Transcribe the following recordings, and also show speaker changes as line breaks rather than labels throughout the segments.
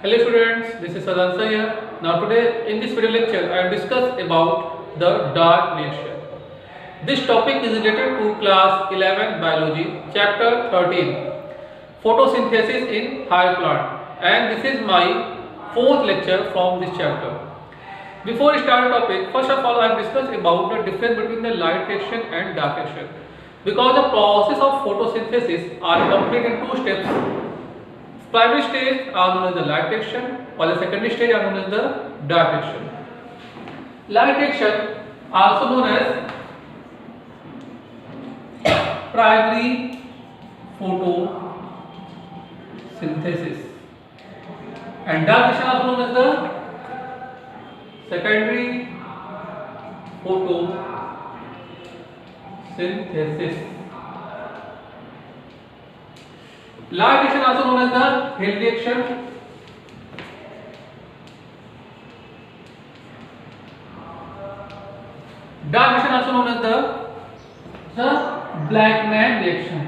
Hello students, this is Sadansa here. Now today in this video lecture I will discuss about the dark reaction. This topic is related to class 11 biology chapter 13 photosynthesis in higher plant, and this is my fourth lecture from this chapter. Before we start the topic, first of all I will discuss about the difference between the light reaction and dark reaction, because the process of photosynthesis are complete in two steps. Primary stage are known as the light reaction, while the secondary stage are known as the dark reaction. Light reaction, also known as primary photosynthesis, and dark reaction also known as the secondary photosynthesis. Light reaction also known as the Hill reaction. Dark reaction also known as the Blackman reaction.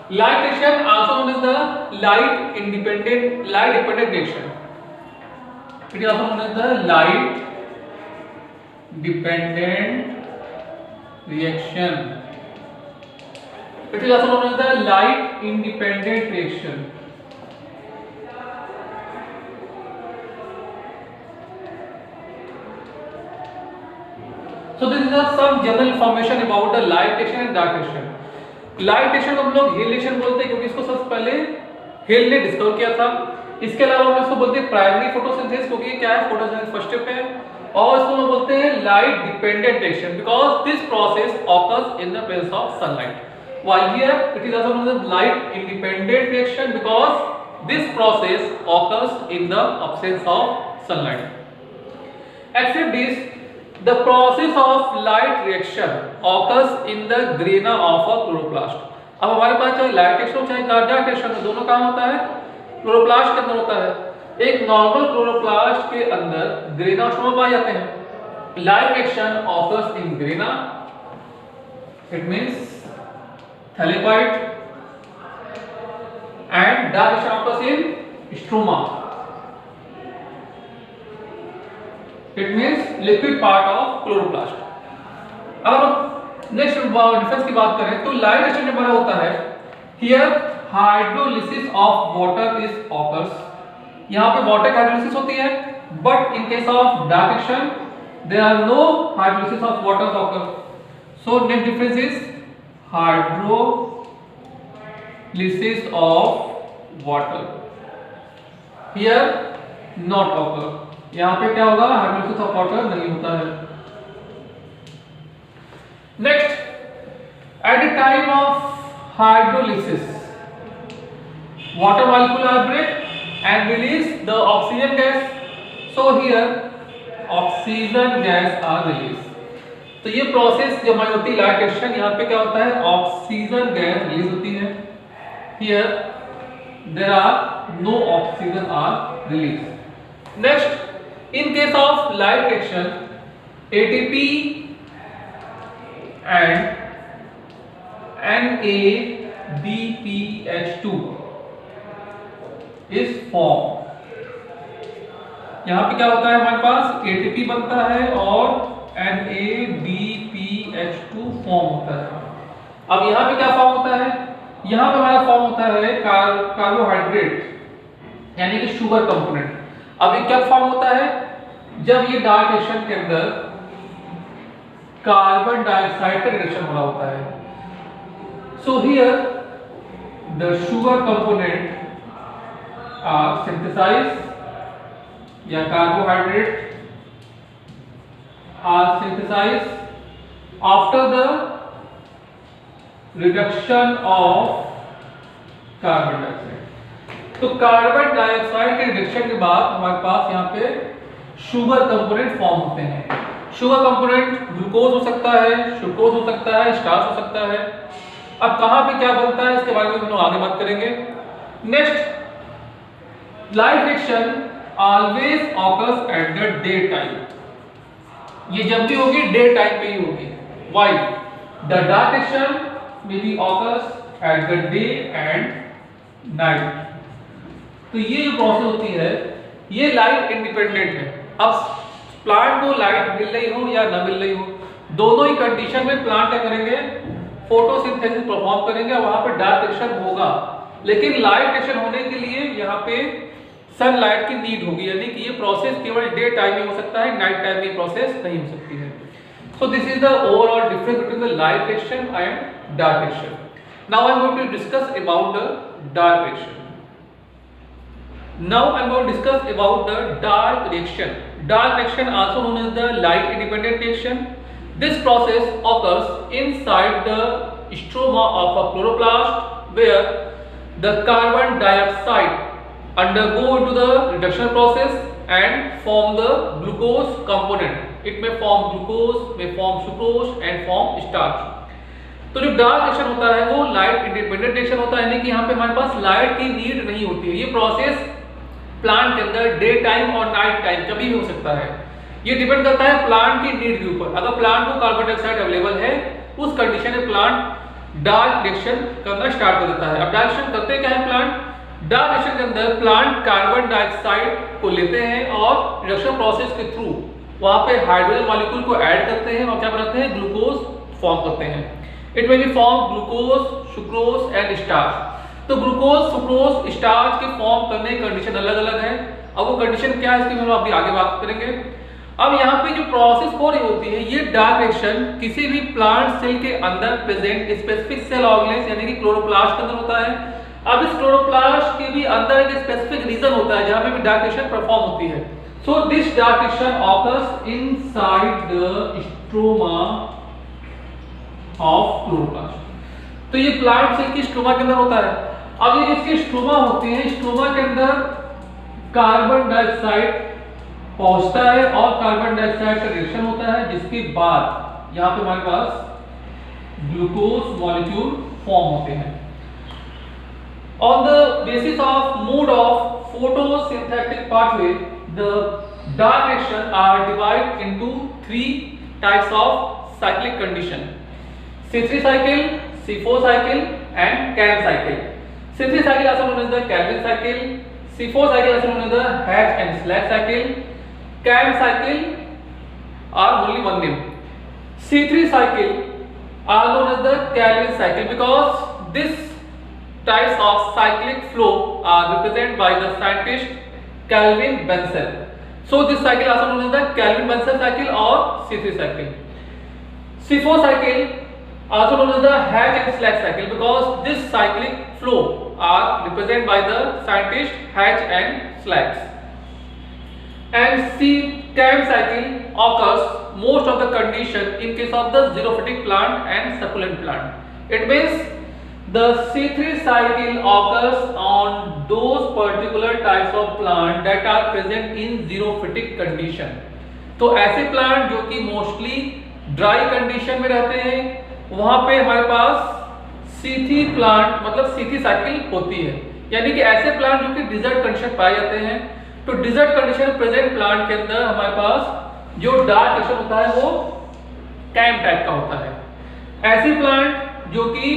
Light reaction also known as the light dependent reaction. It is also known as the light dependent reaction. It is also known as the light independent reaction. So this is some general information about the light reaction and dark reaction. Light reaction को हम लोग हिल reaction बोलते हैं, क्योंकि इसको सबसे पहले हिल ने डिस्कवर किया था. इसके अलावा हम इसको बोलते हैं प्राइमरी फोटोसिंथेसिस, क्योंकि क्या है, फोटोसिंथेसिस फर्स्ट स्टेप है. और इसको हम बोलते हैं light dependent reaction, because this process occurs in the presence of sunlight. While here it is also known as light independent reaction, because this process occurs in the absence of sunlight. Except this, the process of light reaction occurs in the grena of a chloroplast. अब हमारे पास चाहे light reaction हो चाहे dark reaction हो, दोनों काम होता है क्लोरोप्लास्ट के अंदर होता है. एक नॉर्मल क्लोरोप्लास्ट के अंदर ग्रेना और स्ट्रोमा पाए जाते हैं. Light reaction occurs in grena, it means thallicoid, and dark reaction occurs in stroma, it means liquid part of chloroplast. अब नेक्स्ट डिफरेंस की बात करें तो लाइट रिएक्शन जो हमारा होता है, here hydrolysis of water is occurs. यहाँ पे वाटर की हाइड्रोलिसिस होती है, but in case of dark reaction there are no hydrolysis of water occur. So next difference is hydrolysis of water, here not occur. यहाँ पे क्या होगा, hydrolysis of water नहीं होता है. Next, at the time of hydrolysis water molecule are break and release the oxygen gas. So here oxygen gas are released. तो ये process जो हमारी होती है लाइट रिएक्शन, यहाँ पे क्या होता है, ऑक्सीजन गैस रिलीज होती है. Here there are no oxygen are released. Next, in case of light reaction, ATP and NADPH2 is formed. यहाँ पे क्या होता है, हमारे पास ATP बनता है और NADPH2 फॉर्म होता है. अब यहाँ पे क्या फॉर्म होता है, यहाँ पे हमारा फॉर्म होता है कार्बोहाइड्रेट यानी कि शुगर कंपोनेंट. अब ये क्या फॉर्म होता है, जब ये डार्क रिएक्शन के अंदर कार्बन डाइऑक्साइड का रिएक्शन हो रहा होता है. So here the sugar component are synthesized, या carbohydrate are synthesized after the reduction of carbon dioxide. तो कार्बन डाइऑक्साइड के रिडक्शन के बाद हमारे पास यहाँ पे शुगर कंपोनेंट फॉर्म होते हैं. शुगर कंपोनेंट ग्लूकोज हो सकता है, सुक्रोज हो सकता है, स्टार्च हो सकता है. अब कहाँ पे क्या बनता है इसके बारे में हम लोग आगे बात करेंगे. Next, light reaction always occurs at the day time. ये जब भी होगी डे टाइम पे ही होगी. Why the dark reaction may be occurs at the day and night। तो ये जो प्रोसेस होती है ये लाइट इंडिपेंडेंट है। अब प्लांट को लाइट मिल रही हो या ना मिल रही हो, दोनों ही कंडीशन में प्लांट क्या करेंगे, फोटोसिंथेसिस परफॉर्म करेंगे, वहां पे डार्क एक्शन होगा। लेकिन लाइट एक्शन होने के लिए यहाँ पे सनलाइट की नीड होगी, यानी कि ये प्रोसेस केवल डे टाइम में हो सकता है, नाइट टाइम में प्रोसेस नहीं हो सकती है। So this is the overall difference between the light action and dark action. Now I am going to discuss about the dark action. Now I am going to discuss about the dark reaction. Dark reaction, also known as the light independent reaction. This process occurs inside the stroma of a chloroplast, where the carbon dioxide undergo into the reduction process and form the glucose component. It may form glucose, may form sucrose and form starch. तो जो dark reaction होता है वो light independent reaction होता है, यानी कि यहाँ पे हमारे पास लाइट की नीड नहीं होती है। ये प्रोसेस प्लांट के अंदर डे टाइम और नाइट टाइम कभी भी हो सकता है। ये डिपेंड करता है प्लांट की नीड के ऊपर। अगर प्लांट को कार्बन डाइऑक्साइड अवेलेबल है, उस कंडीशन में प्लांट डार्क रिएक्शन करना स्टार्ट कर देता है। अब डार्क रिएक्शन करते क्या है प्लांट? डार्क रिएक्शन के अंदर प्लांट कार्बन डाइऑक्साइड को लेते हैं और रिडक्शन प्रोसेस के थ्रू वहां पे हाइड्रोजन मॉलिक्यूल को ऐड करते हैं और क्या बनाते हैं, ग्लूकोज फॉर्म करते हैं। It may be form glucose, sucrose and starch. तो ग्लूकोज, सुक्रोज, स्टार्च के फॉर्म करने की कंडीशन अलग अलग है। अब वो कंडीशन क्या है इसकी हम अभी आगे बात करेंगे। अब यहाँ पे जो प्रोसेस हो रही होती है ये डार्क रिएक्शन किसी भी प्लांट सेल के अंदर प्रेजेंट स्पेसिफिक सेल ऑर्गेनेल्स यानी कि क्लोरोप्लास्ट के अंदर होता है। अब इस क्लोरोप्लास्ट के भी अंदर एक स्पेसिफिक रीजन होता है जहाँ पे भी डार्क रिएक्शन परफॉर्म होती है। So this dark reaction occurs inside the stroma of chloroplast. तो ये प्लांट सेल की स्ट्रोमा के अंदर होता है। अब ये इसकी स्ट्रोमा होती है, स्ट्रोमा के अंदर कार्बन डाइऑक्साइड पहुंचता है और कार्बन डाइऑक्साइड का रिएक्शन होता है, जिसके बाद यहाँ पे हमारे पास ग्लूकोज मॉलिक्यूल फॉर्म होते हैं। On the basis of mode of photosynthetic pathway the dark reaction are divide into 3 types of cyclic condition: C3 cycle, C4 cycle and Calvin cycle. C3 cycle also known as the Calvin cycle, C4 cycle also known as the Hatch and Slack cycle, Calvin cycle are only one name. C3 cycle are known as the Calvin cycle because this types of cyclic flow are represented by the scientist Calvin Bensel. So this cycle also known as the Calvin Bensel cycle or C3 cycle. C4 cycle also known as the Hatch and Slack cycle because this cyclic flow are represented by the scientist Hatch and Slacks. And Calvin cycle occurs most of the condition in case of the xerophytic plant and succulent plant. It means the C3 cycle occurs on those particular types of plant that are present in xerophytic condition. तो ऐसे plant जो कि mostly dry condition में रहते हैं वहां पे हमारे पास C3 प्लांट मतलब C3 साइकिल होती है, यानी कि ऐसे प्लांट जो कि डिजर्ट कंडीशन पाए जाते हैं। तो डिजर्ट कंडीशन प्रेजेंट प्लांट के अंदर हमारे पास जो डार्क रिएक्शन होता है वो कैम टाइप का होता है। ऐसे प्लांट जो कि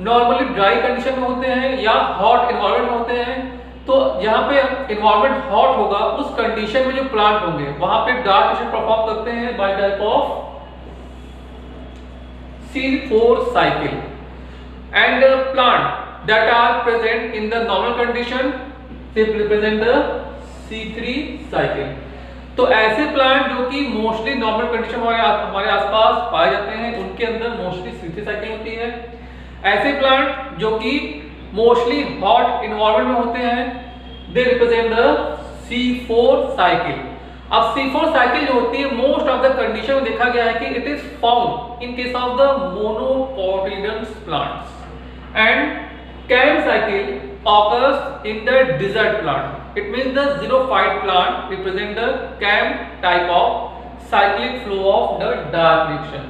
नॉर्मली ड्राई कंडीशन में होते हैं या हॉट एनवायरनमेंट में होते हैं, तो जहाँ पे एनवायरनमेंट हॉट होगा उस कंडीशन में जो प्लांट होंगे वहां पे डार्क रिएक्शन परफॉर्म करते हैं bye type of C4 cycle, and plant that are present in the normal condition they represent the C3 cycle. तो ऐसे प्लांट जो कि मोस्टली नॉर्मल कंडीशन हमारे आसपास पाए जाते हैं उनके अंदर मोस्टली C3 साइकिल होती है। ऐसे प्लांट जो कि मोस्टली हॉट एनवायरनमेंट में होते हैं they represent the C4 cycle. अब C4 साइकिल जो होती है मोस्ट ऑफ द कंडीशन में देखा गया है कि it is found in case of the मोनोकोटिलिडन्स plants and Calvin cycle occurs in the desert plant. It means the xerophyte plant represent the Calvin type of cyclic flow of the dark reaction.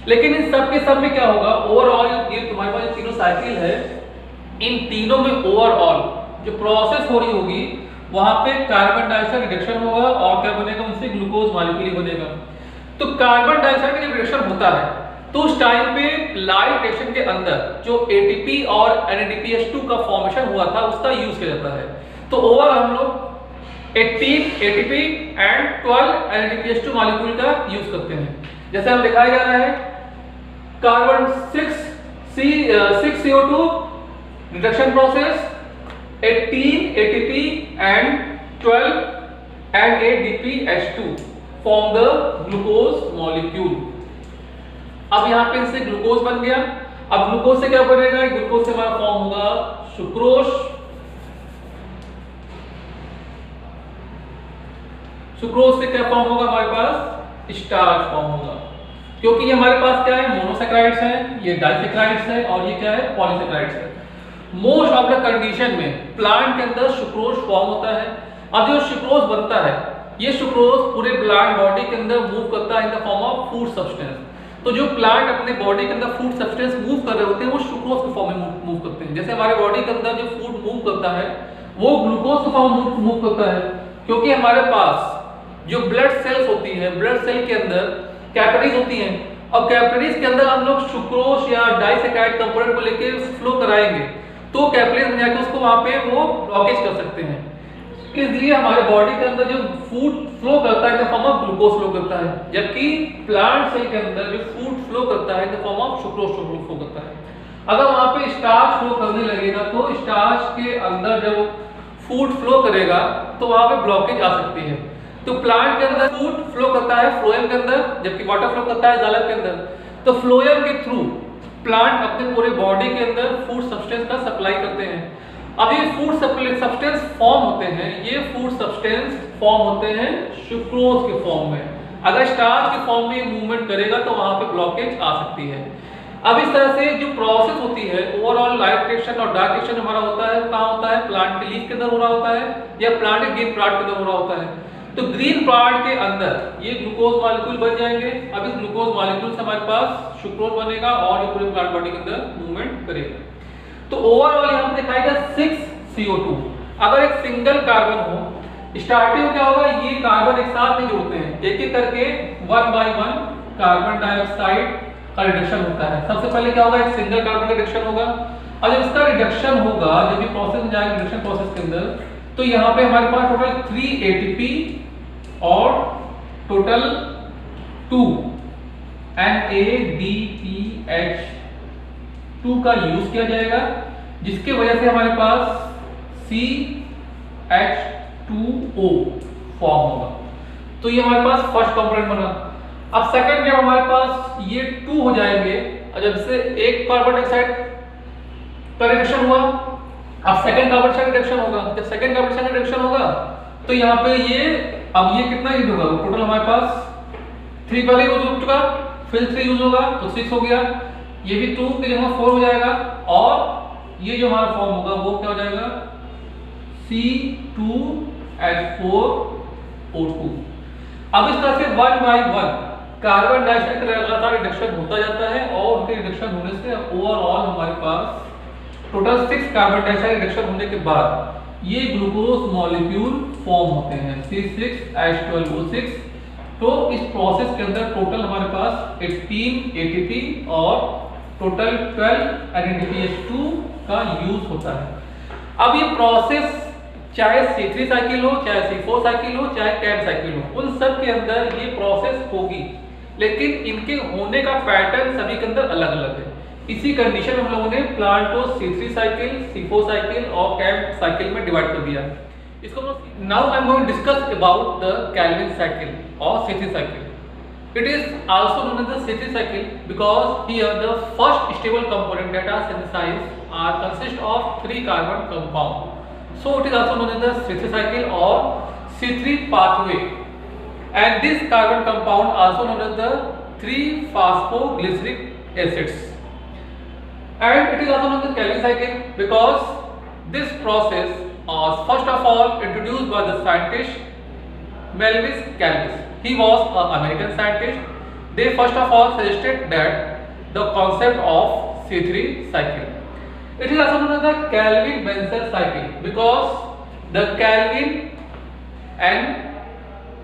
लेकिन इन सब के सब में क्या होगा, overall ये तुम्हारे पास तीनों साइकिल है, इन तीनों में ओवरऑल जो प्रोसेस हो रही होगी वहां पे कार्बन डाइऑक्साइड रिडक्शन होगा और क्या बनेगा, उनसे ग्लूकोज मॉलिक्यूल बनेगा। तो कार्बन डाइऑक्साइड का जब रिडक्शन होता है तो उस टाइम पे लाइव रिएक्शन के अंदर जो एटीपी और NADPH2 का फॉर्मेशन हुआ था उसका यूज किया जाता है। तो ओवरऑल हम लोग 18 ATP एंड 12 NADPH2 मॉलिक्यूल का यूज करते हैं। जैसे हम दिखाया जा रहा है carbon 6CO2 reduction process, 18 ATP and 12 NADPH2 form the glucose molecule. अब यहां पे इससे ग्लूकोज बन गया। अब ग्लूकोज से क्या बनेगा? ग्लूकोज से हमारा फॉर्म होगा सुक्रोज। सुक्रोज से क्या फॉर्म होगा? हमारे पास स्टार्च फॉर्म होगा, क्योंकि ये हमारे पास क्या है? मोनोसैकेराइड्स है, ये डाइसैकेराइड्स है और ये क्या है? पॉलीसैकेराइड्स है। मोस्ट ऑफ द कंडीशन में प्लांट के अंदर सुक्रोज फॉर्म होता है। अब जो सुक्रोज बनता है, ये सुक्रोज पूरे प्लांट बॉडी के अंदर मूव करता है in the form of food substance. तो जो प्लांट अपने बॉडी के अंदर फूड सब्सटेंस मूव कर रहे होते हैं वो सुक्रोज के फॉर्म में मूव करते हैं। जैसे हमारे बॉडी के अंदर जो फूड मूव करता है वो ग्लूकोज के फॉर्म में मूव करता है, क्योंकि हमारे पास जो ब्लड सेल्स होती है, ब्लड सेल के अंदर कैपिलरीज होती हैं, और कैपिलरीज के अंदर हम लोग सुक्रोज या डाइसैकेराइड कंपोनेंट को लेके फ्लो कराएंगे तो कैपिलरीज में जाके उसको वहां पे वो ब्लॉकेज कर सकते हैं। इसलिए हमारे बॉडी के अंदर जो फूड फ्लो करता है in the form of glucose flow करता है, जबकि प्लांट सेल के अंदर जो फूड फ्लो करता है in the form of sucrose flow करता है। अगर वहां पे स्टार्च फ्लो करने लगेगा तो स्टार्च के अंदर जब फूड फ्लो करेगा तो वहां पे ब्लॉकेज आ सकती है। तो प्लांट के अंदर फूड फ्लो करता है फ्लोएम के अंदर, जबकि वाटर फ्लो करता है जाइलम के अंदर। तो फ्लोएम के थ्रू प्लांट अपने पूरे बॉडी के अंदर फूड सब्सटेंस का सप्लाई करते हैं। अब ये फूड सब्सटेंस फॉर्म होते हैं, ये फूड सब्सटेंस फॉर्म होते हैं सुक्रोज के फॉर्म में। अगर स्टार्च के फॉर्म में मूवमेंट करेगा तो वहां पे ब्लॉकेज आ सकती है। अब इस तरह से जो प्रोसेस होती है ओवरऑल लाइव रिएक्शन और डार्क रिएक्शन हमारा होता है, कहाँ होता है? प्लांट के लीफ के अंदर हो रहा होता है या प्लांट के ग्रीन पार्ट के अंदर हो रहा होता है। तो ग्रीन पार्ट के अंदर ये ग्लूकोज मॉलिक्यूल बन जाएंगे। अब इस ग्लूकोज मॉलिक्यूल से हमारे पास सुक्रोज बनेगा और ये पूरे प्लांट बॉडी के अंदर मूवमेंट करेगा। तो ओवरऑल यहां पे दिखाएगा 6CO2। अगर एक सिंगल कार्बन हो, स्टार्टिंग में क्या होगा? ये कार्बन एक साथ नहीं जुड़ते हैं, एक एक करके 1 by 1 कार्बन डाइऑक्साइड का रिडक्शन होता है। सबसे पहले क्या होगा? एक सिंगल कार्बन का रिडक्शन होगा, और जब इसका रिडक्शन होगा, जब ये प्रोसेस में जाएगा रिडक्शन प्रोसेस के अंदर, तो यहाँ पे हमारे पास टोटल 3 ATP और टोटल 2 NADPH2 का यूज किया जाएगा, जिसके वजह से हमारे पास CH2O फॉर्म होगा। तो ये हमारे पास फर्स्ट कंपोनेंट बना। अब सेकंड जब हमारे पास ये 2 हो जाएंगे, और जब से एक कार्बन डाइऑक्साइड का रिडक्शन हुआ, अब सेकंड कार्बन डाइऑक्साइड रिडक्शन होगा। जब सेकंड कार्बन डाइऑक्साइड रिडक्शन होगा तो यहाँ पे ये अब ये कितना यूज होगा? टोटल हमारे पास 3 पहले यूज हो चुका, फिर 3 यूज होगा तो 6 हो गया। ये भी 2 की जगह 4 हो जाएगा, और ये जो हमारा फॉर्म होगा वो क्या हो जाएगा? C2H4O2। अब इस तरह से 1 by 1 कार्बन डाइऑक्साइड का लगातार रिडक्शन होता जाता है, और उनके रिडक्शन होने से ओवरऑल हमारे पास टोटल 6 कार्बन डाइऑक्साइड रिडक्शन होने के बाद ये ग्लूकोज मॉलिक्यूल फॉर्म होते हैं C6H12O6। तो इस प्रोसेस के अंदर टोटल हमारे पास 18 ATP और टोटल 12 NADPH2 का यूज होता है। अब ये प्रोसेस चाहे C3 साइकिल हो, चाहे C4 साइकिल हो, चाहे कैप साइकिल हो, उन सब के अंदर ये प्रोसेस होगी, लेकिन इनके होने का पैटर्न सभी के अंदर अलग अलग है। इसी कंडीशन में हम लोगों ने प्लांट को C3 साइकिल, C4 साइकिल और कैप साइकिल में डिवाइड कर दिया। इसको now I am going to discuss about the Calvin cycle और C3 cycle. It is also known as the C3 cycle because here the first stable component that are synthesized are consist of 3 carbon compound. So it is also known as the C3 cycle or C3 pathway. And this carbon compound also known as the 3-phosphoglyceric acids. And it is also known as the Calvin cycle because this process was first of all introduced by the scientist Melvin Calvin. He was an American scientist. They first of all suggested that the concept of C3 cycle. It is also known as the Calvin-Benson cycle because the Calvin and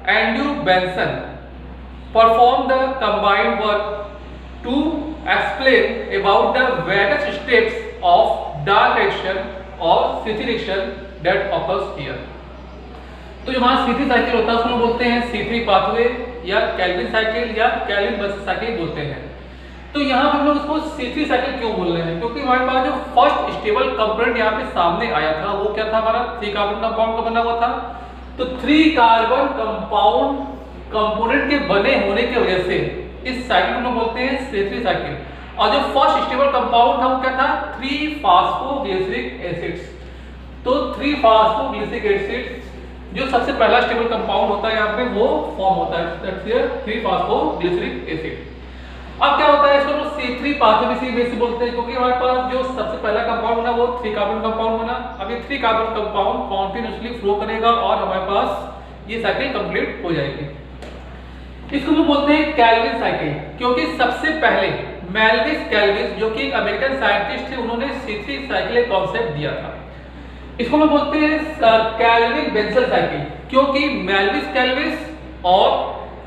Andrew Benson performed the combined work to explain about the various steps of dark reaction or C3 reaction that occurs here. तो जो हमारा C3 cycle होता है उसको बोलते हैं C3 pathway या Calvin cycle या केल्विन साइकिल बोलते हैं। तो यहाँ पे हम लोग इसको C3 साइकिल क्यों बोल रहे हैं? क्योंकि हमारे पास जो फर्स्ट स्टेबल कंपोनेंट यहाँ पे सामने आया था वो क्या था? हमारा 3 कार्बन कंपाउंड का बना हुआ था। तो 3 कार्बन कंपाउंड कंपोनेंट के बने होने की वजह से इस साइकिल को हम बोलते हैं C3 साइकिल। और जो फर्स्ट स्टेबल कंपाउंड था वो क्या था? 3 फास्फोग्लिसरिक एसिड्स। तो 3 फास्फोग्लिसरिक एसिड्स जो सबसे पहला स्टेबल कंपाउंड होता है यहाँ पे वो फॉर्म होता है, दैट्स हियर 3 फास्फोग्लिसरिक एसिड। अब क्या होता है, इसको हम C3 पाथवे से बेसिक बोलते हैं क्योंकि हमारे पास जो सबसे पहला कंपाउंड बना वो 3 कार्बन कंपाउंड बना। अब ये 3 कार्बन कंपाउंड कॉन्टिन्यूअसली फ्लो करेगा और हमारे पास ये साइकिल कंप्लीट हो जाएगी। इसको हम बोलते हैं केल्विन साइकिल क्योंकि सबसे पहले मेल्विस केल्विस जो कि एक अमेरिकन साइंटिस्ट थे उन्होंने C3 साइकिल का कॉन्सेप्ट दिया था। इसको हम बोलते हैं केल्विन बेंसल साइकिल क्योंकि मेल्विस केल्विस और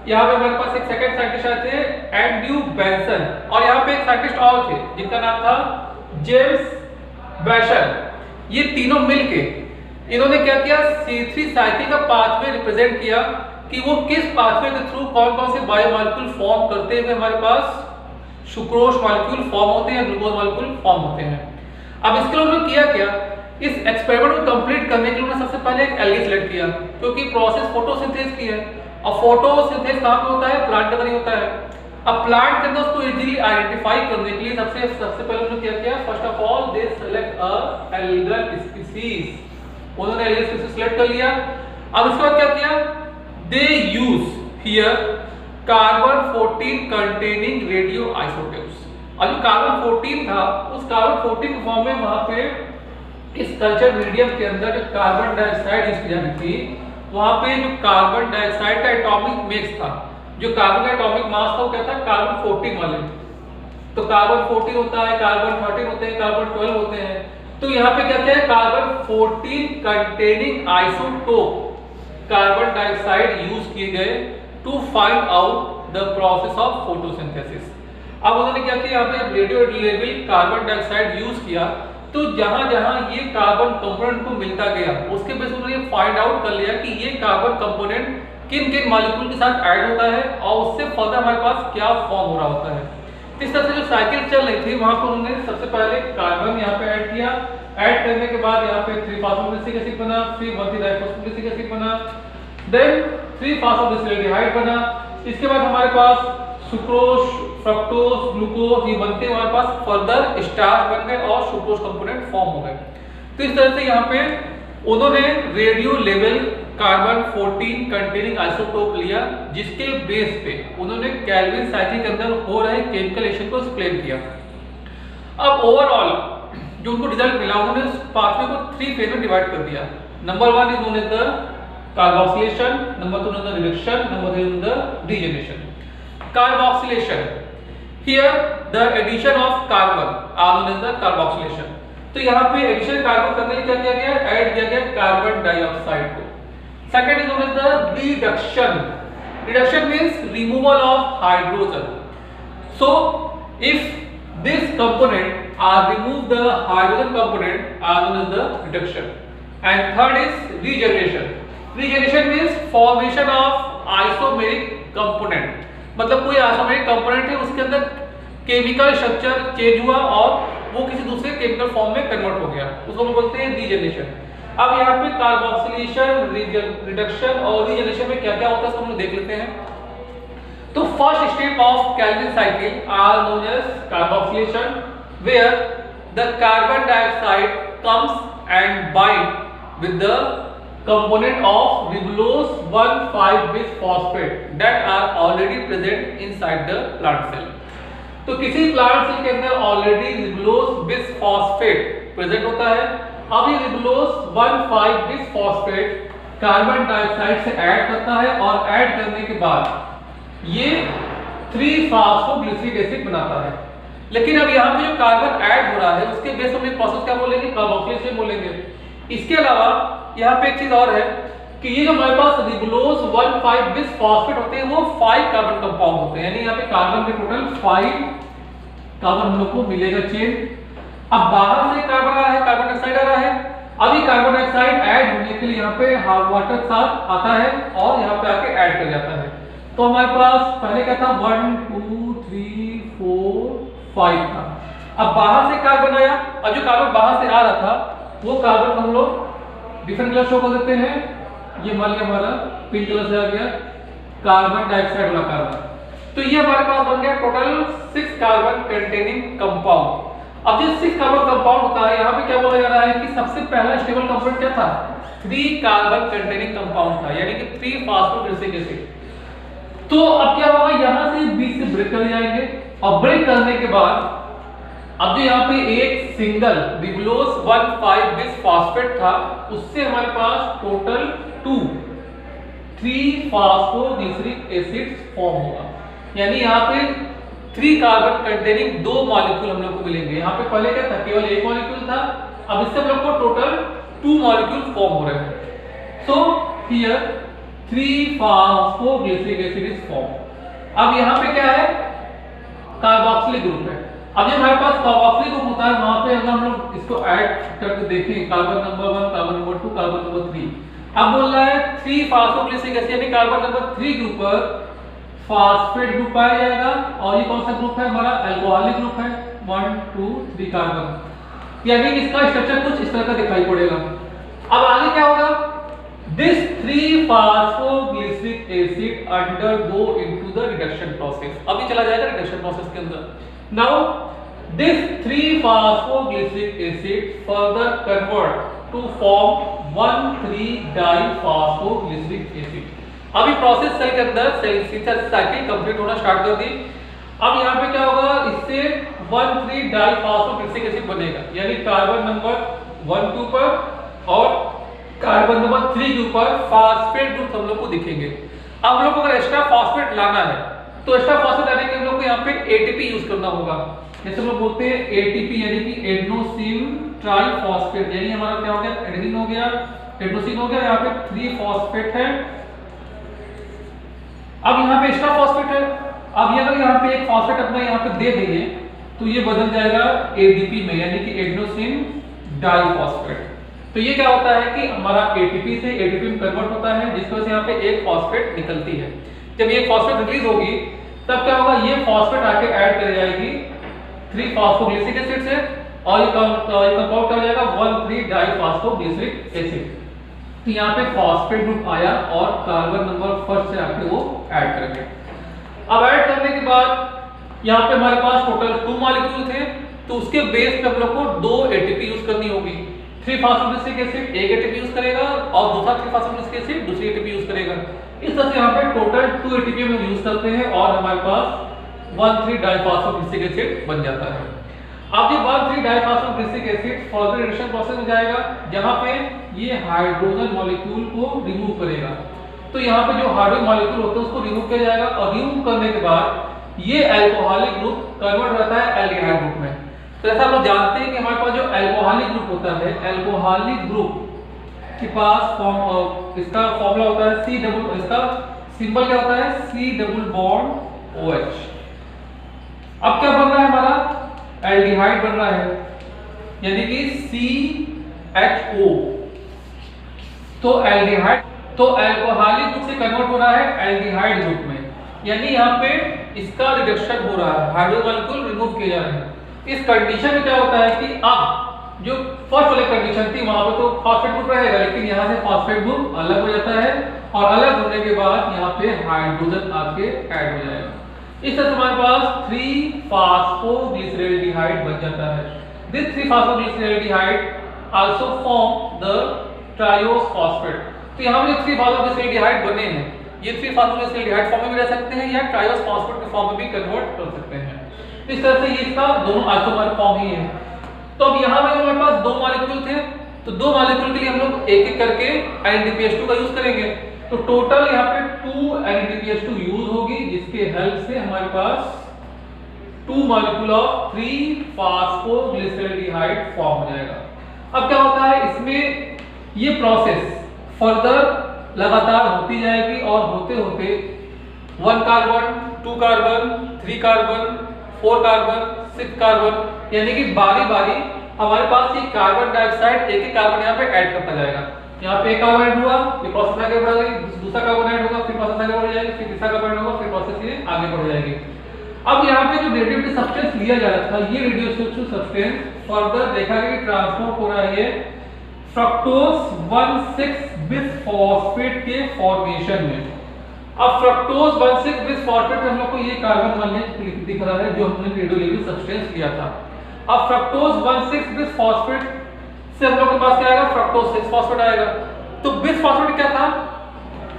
यहाँ पे हमारे पास एक सेकंड साइंटिस्ट आए थे एंड्रयू बेंसन और यहाँ पे एक साइंटिस्ट और थे जिनका नाम था जेम्स बैशर। ये तीनों मिलके इन्होंने क्या किया, C3 साइकिल का पाथवे रिप्रेजेंट किया कि वो किस पाथवे के थ्रू कौन कौन से बायोमॉलिक्यूल फॉर्म करते हुए हमारे पास सुक्रोज मॉलिक्यूल फॉर्म होते हैं, ग्लूकोज मॉलिक्यूल फॉर्म होते हैं। अब इसके लिए उन्होंने किया क्या, इस एक्सपेरिमेंट को कंप्लीट करने के लिए उन्होंने सबसे पहले एक एल्गी सिलेक्ट किया क्योंकि प्रोसेस फोटोसिंथेसिस की है और फोटोसिंथेसिस कहाँ पे होता है? प्लांट के अंदर ही होता है। अब प्लांट के अंदर उसको इजीली आइडेंटिफाई करने के लिए सबसे पहले उन्होंने क्या किया, first of all they select a algal species. उन्होंने एल्गल स्पीसीज सेलेक्ट कर लिया। अब इसके बाद क्या किया, they use here carbon 14 containing radio isotopes. अब जो कार्बन 14 था उस कार्बन 14 फॉर्म में वहां पे इस कल्चर मीडियम के अंदर जो कार्बन डाइऑक्साइड यूज की जाती थी वहां पे जो कार्बन डाइऑक्साइड का एटॉमिक मिक्स था, जो कार्बन का एटॉमिक मास था वो क्या था? कार्बन 14 वाले। तो कार्बन 14 होता है, कार्बन 13 होते हैं, कार्बन 12 होते हैं। तो यहाँ पे क्या क्या है, carbon 14 containing isotope carbon dioxide use किए गए to find out the process of photosynthesis. अब उन्होंने क्या किया, यहाँ पे radio level carbon dioxide use किया तो जहां जहां ये कार्बन कंपोनेंट को मिलता गया उसके बेस पर उन्होंने फाइंड आउट कर लिया कि ये कार्बन कंपोनेंट किन किन मॉलिक्यूल के साथ ऐड होता है और उससे फर्दर हमारे पास क्या फॉर्म हो रहा होता है। इस तरह से जो साइकिल चल रही थी वहां पर उन्होंने सबसे पहले कार्बन यहाँ पे ऐड किया, ऐड करने के बाद यहाँ पे 3 फास्फोग्लिसरिक एसिड बना, फिर 1 डाइफॉस्फोग्लिसरिक एसिड बना, देन 3 फास्फोग्लिसराल्डिहाइड बना। इसके बाद हमारे पास सुक्रोज, फ्रक्टोज, ग्लूकोज ये बनते हमारे पास फर्दर स्टार्च बन गए और सुक्रोज कंपोनेंट फॉर्म हो गए। तो इस तरह से यहाँ पे उन्होंने radio level carbon 14 containing isotope लिया जिसके बेस पे उन्होंने केल्विन साइकिल के अंदर हो रहे केमिकल रिएक्शन को एक्सप्लेन किया। अब ओवरऑल जो उनको रिजल्ट मिला उन्होंने उस पाथवे को 3 फेज में डिवाइड कर दिया। Number 1 is known as the carboxylation, number 2 is the reduction, number 3 is the degeneration. Carboxylation. Here the addition of carbon are known as the carboxylation. तो यहाँ पे एडिशन कार्बन करने के लिए क्या किया गया, ऐड किया गया कार्बन डाइऑक्साइड को। Second is known as the reduction. Reduction means removal of hydrogen. So if this component are remove the hydrogen component are known as the reduction. And third is regeneration. Regeneration means formation of isomeric component, मतलब कोई isomeric component है उसके अंदर chemical structure change हुआ और वो किसी दूसरे केमिकल फॉर्म में कन्वर्ट हो गया, उसको हम बोलते हैं रीजनरेशन। अब यहाँ पे कार्बोक्सिलेशन, रिडक्शन और रीजनरेशन में क्या क्या होता है इसको हम देख लेते हैं। तो first step of Calvin cycle are known as carboxylation where the carbon dioxide comes and bind with the component of ribulose 1,5-bis phosphate that are already present inside the plant cell। तो किसी plant cell के अंदर already ribulose bis phosphate present होता है। अब ये ribulose 1,5-bis phosphate carbon dioxide से add करता है और ऐड करने के बाद ये 3 फास्फोग्लिसरिक एसिड बनाता है। लेकिन अब यहाँ पे जो कार्बन ऐड हो रहा है उसके बेस पर प्रोसेस क्या बोलेंगे, कार्बोक्सिलेशन बोलेंगे। इसके अलावा यहाँ पे एक चीज और है कि ये जो हमारे पास रिबुलोज 1,5-bis फॉस्फेट होते हैं वो 5 कार्बन कंपाउंड होते हैं, यानी यहाँ पे कार्बन के टोटल 5 कार्बन हम लोग को मिलेगा चेन। अब बाहर से कार्बन आ रहा है, कार्बन डाइऑक्साइड आ रहा है, अभी कार्बन डाइऑक्साइड ऐड होने के लिए यहाँ पे वाटर के साथ आता है और यहाँ पे आके ऐड कर जाता है। तो हमारे पास पहले क्या था 1 2 3 4 5 था। अब बाहर से कार्बन आया, अब जो कार्बन बाहर से आ रहा था वो कार्बन हम लोग डिफरेंट कलर शो कर देते हैं। ये मान लिया हमारा पिंक कलर से आ गया कार्बन डाइऑक्साइड वाला कार्बन। तो ये हमारे पास बन गया टोटल 6 कार्बन कंटेनिंग कंपाउंड। अब जो 6 कार्बन कंपाउंड होता है यहाँ पे क्या बोला जा रहा है कि सबसे पहला स्टेबल कंपाउंड क्या था 3 कार्बन कंटेनिंग कंपाउंड था, यानी कि 3 फास्फोग्लिसरिक एसिड। तो अब क्या होगा यहाँ से बीच से ब्रेक कर जाएंगे और ब्रेक करने के बाद अब जो यहाँ पे एक सिंगल रिबुलोस 1,5 बिस फास्फेट था उससे हमारे पास टोटल 3 फास्फोग्लिसरिक एसिड्स फॉर्म होगा, यानी यहाँ पे 3 कार्बन कंटेनिंग 2 मॉलिक्यूल हम लोग को मिलेंगे। यहाँ पे पहले क्या था केवल एक मॉलिक्यूल था, अब इससे हम लोग को टोटल 2 मॉलिक्यूल फॉर्म हो रहे हैं। So here 3 phosphoglyceric acid is form. अब यहाँ पे क्या है कार्बोक्सिलिक ग्रुप है। अब जब हमारे पास कार्बोक्सिलिक ग्रुप होता है वहां पे अगर हम लोग इसको ऐड करके देखें carbon number 1 carbon number 2 carbon number 3, अब बोल रहा है 3 फास्फोग्लिसरिक एसिड यानी कार्बन नंबर 3 ग्रुप पर फास्फेट ग्रुप पाया जाएगा और ये कौन सा ग्रुप है हमारा अल्कोहलिक ग्रुप है 1 2 3 कार्बन, यानी इसका स्ट्रक्चर कुछ इस तरह का दिखाई पड़ेगा। अब आगे क्या होगा This 3 phosphoglyceric acid undergo into the reduction process। अभी चला जाएगा रिडक्शन प्रोसेस के अंदर। Now this 3 phosphoglyceric acid further convert to form 1,3-diphosphoglyceric acid। अभी प्रोसेस सेल के अंदर सेल साइकिल कंप्लीट होना स्टार्ट कर दी। अब यहाँ पे क्या होगा इससे 1,3-diphosphoglyceric acid बनेगा, यानी कार्बन नंबर 1 2 पर और कार्बन नंबर 3 के ऊपर फास्फेट ग्रुप हम लोग को दिखेंगे। अब हम लोग को अगर एक्स्ट्रा फास्फेट लाना है तो एक्स्ट्रा फास्फेट लाने के लिए हम लोग को यहाँ पे एटीपी यूज करना होगा। जैसे हम लोग बोलते हैं एटीपी यानी कि एडेनोसिन ट्राइफॉस्फेट, यानी हमारा क्या हो गया एडेनिन हो गया एडेनोसिन हो गया, यहाँ पे 3 फॉस्फेट है। अब यहाँ पे एक्स्ट्रा फॉस्फेट है, अब ये अगर यहाँ पे एक फॉस्फेट अपना यहाँ पे दे देंगे तो ये बदल जाएगा एडीपी में, यानी कि एडेनोसिन डाइफॉस्फेट। तो ये क्या होता है कि हमारा एटीपी से एटीपी में कन्वर्ट होता है, जिसकी वजह से यहाँ पे एक फॉस्फेट निकलती है। जब ये फॉस्फेट रिलीज होगी तब क्या होगा ये फॉस्फेट आके ऐड कर जाएगी 3 फास्फोग्लिसरिक एसिड से और ये कंपाउंड कर जाएगा 1,3-डाइफॉस्फोग्लिसरिक एसिड। तो यहाँ पे फॉस्फेट ग्रुप आया और कार्बन नंबर फर्स्ट से आके वो ऐड करेंगे। अब ऐड करने के बाद यहाँ पे हमारे पास टोटल 2 मॉलिक्यूल थे, तो उसके बेस पे हम लोग को 2 एटीपी यूज करनी होगी। 3 फास्फोग्लिसरिक एसिड एक एटीपी यूज करेगा और दूसरा 3 फास्फोग्लिसरिक एसिड दूसरी एटीपी यूज करेगा। इस तरह से यहाँ पे टोटल 2 एटीपी हम यूज करते हैं और हमारे पास 1,3-डाइफॉस्फोग्लिसरिक एसिड बन जाता है। अब ये 1,3-डाइफॉस्फोग्लिसरिक एसिड फर्दर रिडक्शन प्रोसेस में जाएगा जहाँ पे ये हाइड्रोजन मॉलिक्यूल को रिमूव करेगा। तो यहाँ पे जो हाइड्रोजन मॉलिक्यूल होते हैं उसको रिमूव किया जाएगा और रिमूव करने के बाद ये अल्कोहलिक ग्रुप कन्वर्ट रहता है एल्डिहाइड ग्रुप में। तो ऐसा हम लोग जानते हैं कि हमारे पास जो अल्कोहलिक ग्रुप होता है अल्कोहलिक ग्रुप के पास इसका फॉर्मूला होता है C डबल, इसका सिंबल क्या होता है C डबल बॉन्ड OH। अब क्या बन रहा है हमारा एल्डिहाइड बन रहा है, यानी कि CHO। तो एल्डिहाइड तो अल्कोहलिक ग्रुप से कन्वर्ट हो रहा है एल्डिहाइड ग्रुप में, यानी यहाँ पे इसका रिडक्शन हो रहा है, हाइड्रोजन मॉलिक्यूल रिमूव किए जा रहे हैं। इस कंडीशन में क्या होता है कि अब जो फर्स्ट वाली कंडीशन थी वहां पे तो फास्फेट ग्रुप रहेगा, लेकिन यहाँ से फास्फेट ग्रुप अलग हो जाता है और अलग होने के बाद यहाँ पे हाइड्रोजन आके ऐड हो जाएगा। इस तरह से हमारे पास 3 फास्फोग्लिसरैल्डिहाइड बन जाता है। This 3 phosphoglyceraldehyde also form the triose phosphate. तो यहाँ पे 3 फास्फोग्लिसरैल्डिहाइड बने हैं, ये 3 फास्फोग्लिसरैल्डिहाइड फॉर्म में भी रह सकते हैं या ट्रायोस फॉस्फेट के फॉर्म में भी कन्वर्ट कर सकते हैं। इस तरह से ये इसका दोनों आइसोमर फॉर्म ही है। तो अब यहाँ पे हमारे पास 2 मॉलिक्यूल थे, तो 2 मॉलिक्यूल के लिए हम लोग एक एक करके NADPH2 का यूज करेंगे। तो टोटल यहाँ पे 2 NADPH2 यूज होगी, जिसके हेल्प से हमारे पास 2 मॉलिक्यूल ऑफ 3 फास्फोग्लिसरैल्डिहाइड फॉर्म हो जाएगा। अब क्या होता है इसमें ये प्रोसेस फर्दर लगातार होती जाएगी और होते होते 1 carbon 2 carbon 3 carbon 4 carbon 6 carbon, यानी कि बारी बारी हमारे पास ये कार्बन डाइऑक्साइड एक कार्बन यहाँ पे ऐड करता जाएगा। यहाँ पे एक कार्बन ऐड हुआ, ये प्रोसेस आगे बढ़ेगी, दूसरा कार्बन ऐड होगा, फिर प्रोसेस आगे बढ़ जाएगी, फिर तीसरा कार्बन ऐड होगा, फिर प्रोसेस ये आगे बढ़ जाएगी। अब यहाँ पे जो रेडियोएक्टिव सब्सटेंस लिया जा रहा था, ये रेडियोएक्टिव सब्सटेंस फर्दर देखा गया कि ट्रांसपोर्ट हो रहा है फ्रक्टोज 1,6-बिसफॉस्फेट के फॉर्मेशन में। अब फ्रक्टोज 1,6-बिसफॉस्फेट में हम लोग को ये कार्बन मान लीजिए दिख रहा है जो हमने रेडियोएक्टिव सब्सटेंस लिया था। अब फ्रक्टोज 1,6-बिसफॉस्फेट से हम लोग के पास क्या आएगा, फ्रक्टोज 6-फॉस्फेट आएगा। तो बिसफॉस्फेट क्या था,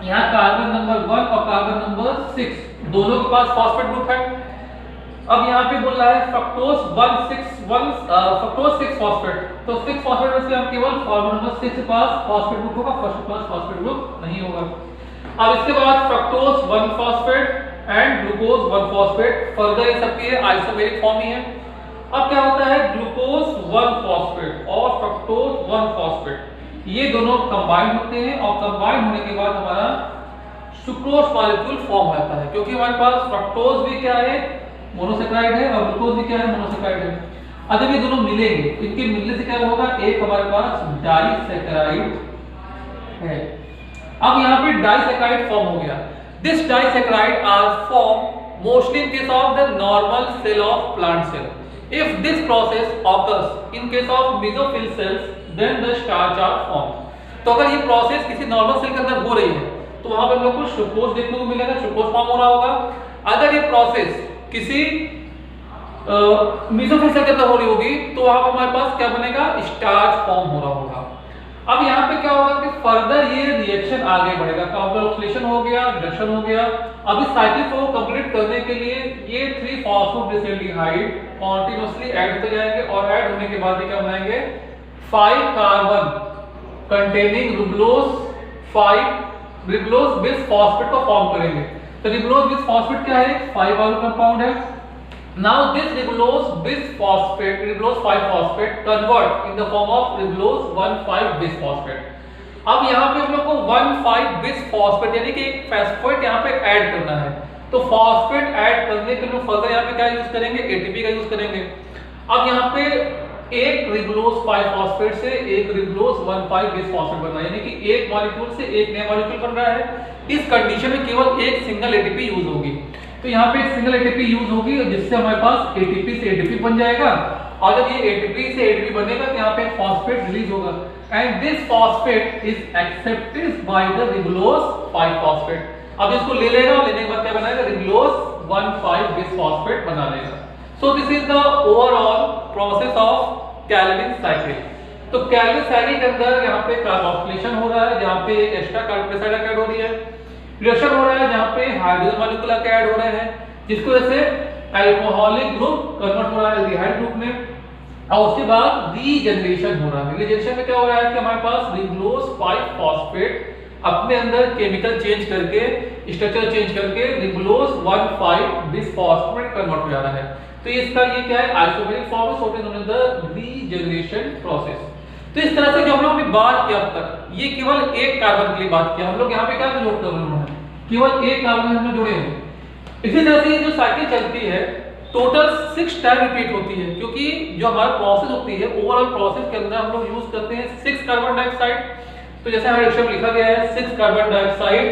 यहाँ कार्बन नंबर 1 और कार्बन नंबर 6 दोनों के पास फॉस्फेट ग्रुप है। अब यहाँ पे बोल रहा है फ्रक्टोज 6-फॉस्फेट, तो 6-फॉस्फेट में से हम केवल कार्बन नंबर 6 के पास फॉस्फेट ग्रुप होगा, फर्स्ट के पास फॉस्फेट ग्रुप नहीं होगा। अब इसके बाद फ्रक्टोज 1-फॉस्फेट एंड ग्लूकोज 1-फॉस्फेट, फर्दर ये सबकी आइसोमेरिक फॉर्म ही है। अब क्या होता है, ग्लूकोज 1-फॉस्फेट और फ्रक्टोज 1-फॉस्फेट ये दोनों कंबाइन होते हैं और कंबाइन होने के बाद हमारा सुक्रोज मॉलिक्यूल फॉर्म होता है, क्योंकि हमारे पास फ्रक्टोज भी क्या है, मोनोसेक्राइड है, और ग्लूकोज भी क्या है, मोनोसेक्राइड है। अब जब ये दोनों मिलेंगे, इनके मिलने से क्या होगा, एक हमारे पास डाइसेक्राइड है। अब यहाँ पे डाइसेक्राइड फॉर्म हो गया। This disaccharide are form mostly in case of the normal cell of plant cell. If this process occurs in case of mesophyll cells, then the starch are formed. तो अगर ये process किसी normal cell के अंदर हो रही है तो वहां पर हम लोग को सुक्रोज देखने को मिलेगा, सुक्रोज फॉर्म हो रहा होगा। अगर ये प्रोसेस किसी मेसोफिल सेल के अंदर हो रही होगी तो वहां पर हमारे पास क्या बनेगा, स्टार्च फॉर्म हो रहा होगा। अब यहाँ पे क्या होगा कि फर्दर ये रिएक्शन आगे बढ़ेगा, कार्बोक्सिलेशन हो गया, रिडक्शन हो गया। अब इस साइकिल को कंप्लीट करने के लिए ये 3-फॉस्फोडिसल्डिहाइड कॉन्टिन्यूअसली ऐड होते जाएंगे और ऐड होने के बाद क्या बनाएंगे, 5 कार्बन कंटेनिंग रिबुलोज बिसफॉस्फेट को फॉर्म करेंगे। तो रिबुलोज बिसफॉस्फेट क्या है, 5 वाला कंपाउंड है। Now this ribulose bisphosphate, ribulose 5-phosphate convert in the form of ribulose 1,5-bisphosphate। अब यहाँ पे हम लोग को 1,5-bisphosphate यानी कि एक फॉस्फेट यहाँ पे ऐड करना है। तो फॉस्फेट ऐड करने के लिए फर्दर यहाँ पे क्या यूज करेंगे, एटीपी का यूज करेंगे। अब यहाँ पे एक रिबुलोज 5-फॉस्फेट से एक रिबुलोज 1,5-bisphosphate बन रहा है, यानी कि एक मॉलिक्यूल से एक नया मॉलिक्यूल बन रहा है। इस कंडीशन में केवल एक सिंगल एटीपी यूज होगी। तो यहाँ पे एक सिंगल एटीपी यूज होगी जिससे हमारे पास एटीपी से एटीपी बन जाएगा, और जब ये एटीपी से एटीपी बनेगा तो यहाँ पे एक फॉस्फेट रिलीज होगा, and this phosphate is accepted by the ribulose five phosphate. अब इसको ले लेगा और लेने के बाद क्या बनाएगा, रिबुलोज 1,5-bisphosphate बना लेगा। सो this is the overall process of Calvin cycle. तो कैलविन साइकिल के अंदर यहाँ पे कार्बोक्सिलेशन हो रहा है, जहाँ पे एक एक्स्ट्रा कार्बन डाइऑक्साइड ऐड हो रही है, रिएक्शन हो रहा है जहां पे हाइड्रोजन मॉलिक्यूल के ऐड हो रहे हैं, जिसको वजह से अल्कोहलिक ग्रुप कन्वर्ट हो रहा है एल्डिहाइड ग्रुप में, और उसके बाद रीजनरेशन हो रहा है। रीजनरेशन में क्या हो रहा है कि हमारे पास रिबुलोज 5-फॉस्फेट अपने अंदर केमिकल चेंज करके, स्ट्रक्चर चेंज करके रिबुलोज 1,5-bisphosphate कन्वर्ट हो जा रहा है। तो इसका ये क्या है, आइसोमेरिक फॉर्म है, so it is known as the regeneration process. तो इस तरह से जो हम लोगों ने बात किया अब तक, ये केवल एक कार्बन के लिए बात किया। हम लोग यहाँ पे क्या जोड़ कर रहे हैं, केवल एक कार्बन हम जोड़े हैं। इसी तरह से जो साइकिल चलती है टोटल 6 टाइम रिपीट होती है, क्योंकि जो हमारा प्रोसेस होती है ओवरऑल प्रोसेस के अंदर हम लोग यूज करते हैं 6 कार्बन डाइऑक्साइड। तो जैसे हमारे रिएक्शन में लिखा गया है 6 कार्बन डाइऑक्साइड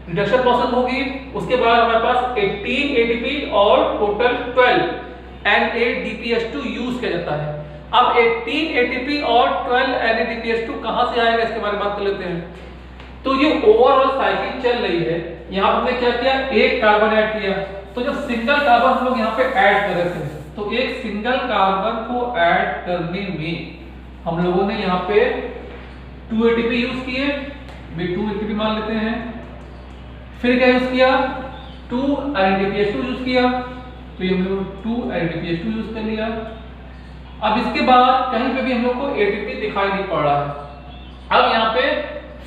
रिडक्शन प्रोसेस होगी, उसके बाद हमारे पास 18 एटीपी और टोटल 12 NADPH2 यूज किया जाता है। अब 18 एटीपी और 12 NADPH2 कहां से आएगा, इसके बारे में बात कर लेते हैं। तो ये ओवरऑल साइकिल चल रही है, यहाँ हमने क्या किया, एक कार्बन ऐड किया। तो जब सिंगल कार्बन हम लोग यहाँ पे ऐड कर रहे थे, तो एक सिंगल कार्बन को ऐड करने में हम लोगों ने यहाँ पे 2 एटीपी यूज किए, 2 एटीपी मान लेते हैं। फिर क्या यूज किया, 2 NADPH2 यूज किया, तो ये हम लोग 2 NADPH2 यूज कर लिया। अब इसके बाद कहीं पे भी हम लोग को एटीपी दिखाई नहीं पड़ रहा है। अब यहाँ पे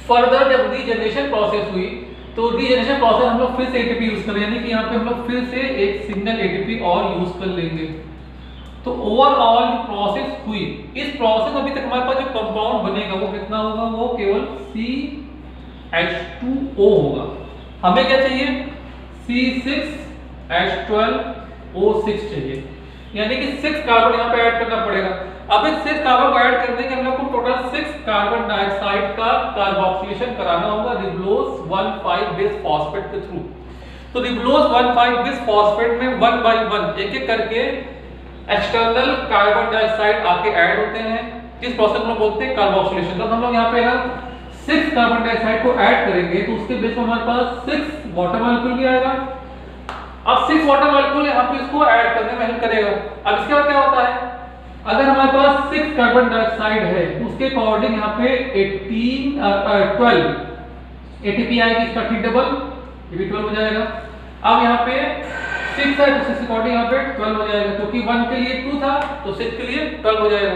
फर्दर जब रीजनरेशन प्रोसेस हुई तो रीजनरेशन प्रोसेस हम लोग फिर से एटीपी यूज कर रहे हैं, यानी कि यहाँ पे हम लोग फिर से एक सिंगल एटीपी और यूज कर लेंगे। तो ओवरऑल जो प्रोसेस हुई, इस प्रोसेस अभी तक हमारे पास जो कंपाउंड बनेगा वो कितना होगा, वो केवल CH2O होगा। हमें क्या चाहिए, C6H12O6 चाहिए। यानी कि 6 कार्बन यहाँ पे ऐड करना पड़ेगा। अब इस 6 कार्बन को ऐड करने के हम लोग को टोटल 6 कार्बन डाइऑक्साइड का कार्बोक्सिलेशन कराना होगा रिबुलोज 1,5 बिस फॉस्फेट के थ्रू। तो रिबुलोज 1,5 बिस फॉस्फेट में 1 बाय 1 एक एक करके एक्सटर्नल कार्बन डाइऑक्साइड आके ऐड होते हैं। इस प्रोसेस में बोलते हैं कार्बोक्सिलेशन। तो हम लोग यहाँ पे अगर 6 कार्बन डाइऑक्साइड को ऐड करेंगे तो उसके बेस पर हमारे पास 6 वाटर मॉलिक्यूल भी आएगा। अब 6 वाटर मॉलिक्यूल यहाँ पे इसको ऐड करने में हेल्प करेगा। अब इसके बाद क्या होता है, अगर हमारे पास 6 कार्बन डाइऑक्साइड है तो उसके अकॉर्डिंग यहाँ पे 12 एटीपी आएगी, इसका ठीक डबल, ये भी 12 हो जाएगा। अब यहाँ पे 6 है तो 6 अकॉर्डिंग यहाँ पे 12 हो जाएगा, क्योंकि 1 के लिए 2 था तो 6 के लिए 12 हो जाएगा।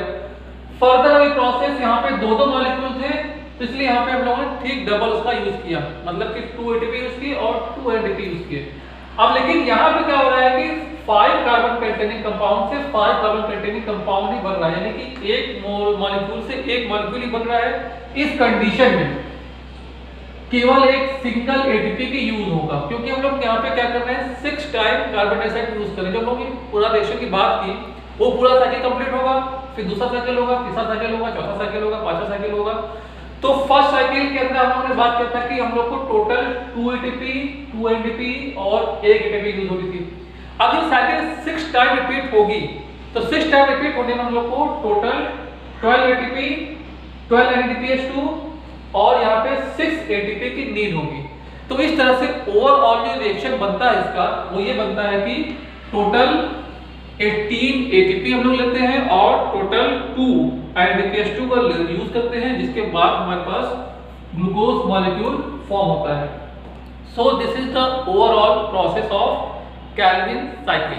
फर्दर ये प्रोसेस यहाँ पे दो कार्बन थे तो इसलिए यहाँ पे हम लोगों ने ठीक डबल उसका यूज किया, मतलब कि 2 एटीपी यूज किए और 2 एटीपी यूज किए। अब लेकिन यहाँ पे क्या हो रहा है कि 5 कार्बन कंटेनिंग कंपाउंड से 5 कार्बन कंटेनिंग कंपाउंड ही बन रहा है, यानी कि एक मॉलिक्यूल से एक मॉलिक्यूल ही बन रहा है। इस कंडीशन में केवल एक सिंगल एटीपी की यूज होगा, क्योंकि हम लोग यहाँ पे क्या कर रहे हैं 6 टाइम कार्बन डाइऑक्साइड यूज कर रहे हैं। जब हम लोग पूरा रिएक्शन की बात की वो पूरा साइकिल कंप्लीट होगा, फिर दूसरा साइकिल होगा, तीसरा साइकिल होगा, चौथा साइकिल होगा, पांचवा साइकिल होगा। तो फर्स्ट साइकिल के अंदर हम लोगों ने बात किया था कि हम लोग को टोटल 2 एटीपी 2 एनडीपी और 1 एटीपी यूज होती थी। अब ये साइकिल 6 टाइम रिपीट होगी तो 6 टाइम रिपीट होने में हम लोग को टोटल 12 एटीपी 12 एनडीपीएच2 और यहाँ पे 6 एटीपी की नीड होगी। तो इस तरह से ओवरऑल जो रिएक्शन बनता है इसका वो ये बनता है कि टोटल 18 एटीपी हम लोग लेते हैं और टोटल 2 एनडीपीएच2 का यूज करते हैं, जिसके बाद हमारे पास ग्लूकोज मॉलिक्यूल फॉर्म होता है। So this is the overall process of Calvin cycle.